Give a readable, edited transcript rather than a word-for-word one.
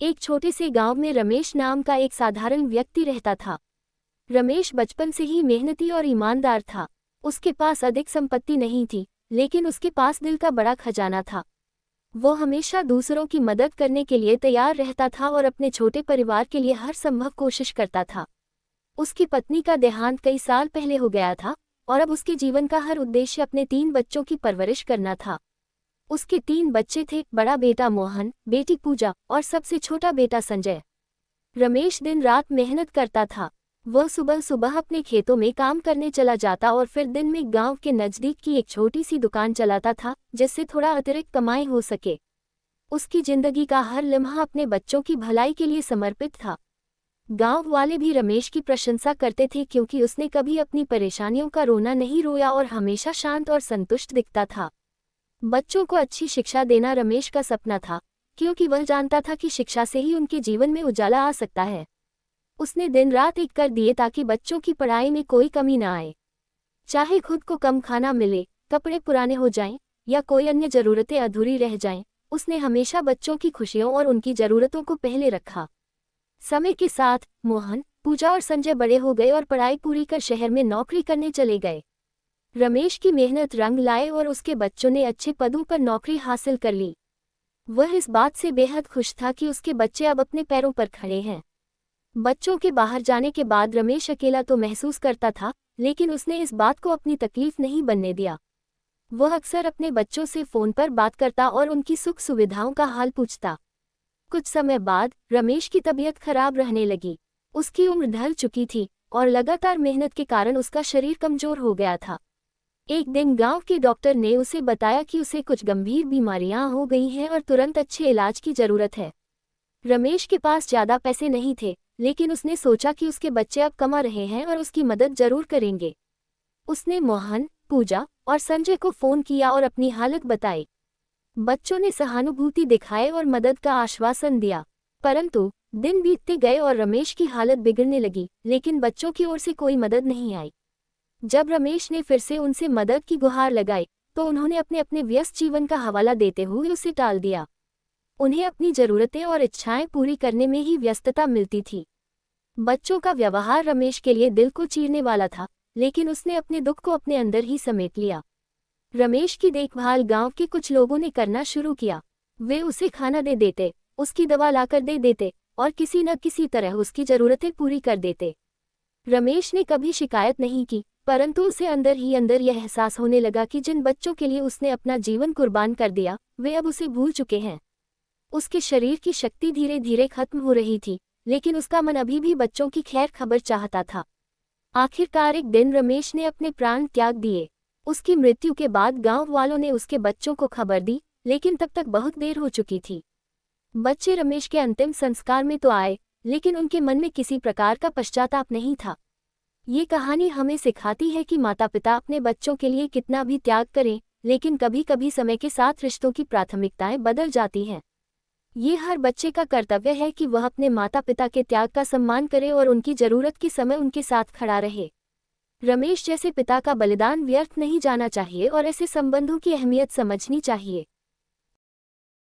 एक छोटे से गांव में रमेश नाम का एक साधारण व्यक्ति रहता था। रमेश बचपन से ही मेहनती और ईमानदार था। उसके पास अधिक संपत्ति नहीं थी, लेकिन उसके पास दिल का बड़ा खजाना था। वो हमेशा दूसरों की मदद करने के लिए तैयार रहता था और अपने छोटे परिवार के लिए हर संभव कोशिश करता था। उसकी पत्नी का देहांत कई साल पहले हो गया था और अब उसके जीवन का हर उद्देश्य अपने 3 बच्चों की परवरिश करना था। उसके 3 बच्चे थे, बड़ा बेटा मोहन, बेटी पूजा और सबसे छोटा बेटा संजय। रमेश दिन रात मेहनत करता था। वह सुबह सुबह अपने खेतों में काम करने चला जाता और फिर दिन में गांव के नजदीक की एक छोटी सी दुकान चलाता था, जिससे थोड़ा अतिरिक्त कमाई हो सके। उसकी जिंदगी का हर लम्हा अपने बच्चों की भलाई के लिए समर्पित था। गांव वाले भी रमेश की प्रशंसा करते थे क्योंकि उसने कभी अपनी परेशानियों का रोना नहीं रोया और हमेशा शांत और संतुष्ट दिखता था। बच्चों को अच्छी शिक्षा देना रमेश का सपना था, क्योंकि वह जानता था कि शिक्षा से ही उनके जीवन में उजाला आ सकता है। उसने दिन रात एक कर दिए ताकि बच्चों की पढ़ाई में कोई कमी न आए। चाहे खुद को कम खाना मिले, कपड़े पुराने हो जाएं, या कोई अन्य जरूरतें अधूरी रह जाएं, उसने हमेशा बच्चों की खुशियों और उनकी जरूरतों को पहले रखा। समय के साथ मोहन, पूजा और संजय बड़े हो गए और पढ़ाई पूरी कर शहर में नौकरी करने चले गए। रमेश की मेहनत रंग लाए और उसके बच्चों ने अच्छे पदों पर नौकरी हासिल कर ली। वह इस बात से बेहद खुश था कि उसके बच्चे अब अपने पैरों पर खड़े हैं। बच्चों के बाहर जाने के बाद रमेश अकेला तो महसूस करता था, लेकिन उसने इस बात को अपनी तकलीफ नहीं बनने दिया। वह अक्सर अपने बच्चों से फोन पर बात करता और उनकी सुख सुविधाओं का हाल पूछता। कुछ समय बाद रमेश की तबीयत खराब रहने लगी। उसकी उम्र ढल चुकी थी और लगातार मेहनत के कारण उसका शरीर कमजोर हो गया था। एक दिन गांव के डॉक्टर ने उसे बताया कि उसे कुछ गंभीर बीमारियां हो गई हैं और तुरंत अच्छे इलाज की जरूरत है। रमेश के पास ज्यादा पैसे नहीं थे, लेकिन उसने सोचा कि उसके बच्चे अब कमा रहे हैं और उसकी मदद जरूर करेंगे। उसने मोहन, पूजा और संजय को फोन किया और अपनी हालत बताई। बच्चों ने सहानुभूति दिखाए और मदद का आश्वासन दिया, परंतु दिन बीतते गए और रमेश की हालत बिगड़ने लगी, लेकिन बच्चों की ओर से कोई मदद नहीं आई। जब रमेश ने फिर से उनसे मदद की गुहार लगाई, तो उन्होंने अपने अपने व्यस्त जीवन का हवाला देते हुए उसे टाल दिया। उन्हें अपनी जरूरतें और इच्छाएं पूरी करने में ही व्यस्तता मिलती थी। बच्चों का व्यवहार रमेश के लिए दिल को चीरने वाला था, लेकिन उसने अपने दुख को अपने अंदर ही समेट लिया। रमेश की देखभाल गांव के कुछ लोगों ने करना शुरू किया। वे उसे खाना दे देते, उसकी दवा लाकर दे देते और किसी न किसी तरह उसकी जरूरतें पूरी कर देते। रमेश ने कभी शिकायत नहीं की, परंतु उसे अंदर ही अंदर यह एहसास होने लगा कि जिन बच्चों के लिए उसने अपना जीवन कुर्बान कर दिया, वे अब उसे भूल चुके हैं। उसके शरीर की शक्ति धीरे धीरे खत्म हो रही थी, लेकिन उसका मन अभी भी बच्चों की खैर खबर चाहता था। आखिरकार एक दिन रमेश ने अपने प्राण त्याग दिए। उसकी मृत्यु के बाद गांव वालों ने उसके बच्चों को खबर दी, लेकिन तब तक बहुत देर हो चुकी थी। बच्चे रमेश के अंतिम संस्कार में तो आए, लेकिन उनके मन में किसी प्रकार का पश्चाताप नहीं था। ये कहानी हमें सिखाती है कि माता पिता अपने बच्चों के लिए कितना भी त्याग करें, लेकिन कभी कभी समय के साथ रिश्तों की प्राथमिकताएं बदल जाती हैं। ये हर बच्चे का कर्तव्य है कि वह अपने माता पिता के त्याग का सम्मान करे और उनकी जरूरत के समय उनके साथ खड़ा रहे। रमेश जैसे पिता का बलिदान व्यर्थ नहीं जाना चाहिए और ऐसे संबंधों की अहमियत समझनी चाहिए।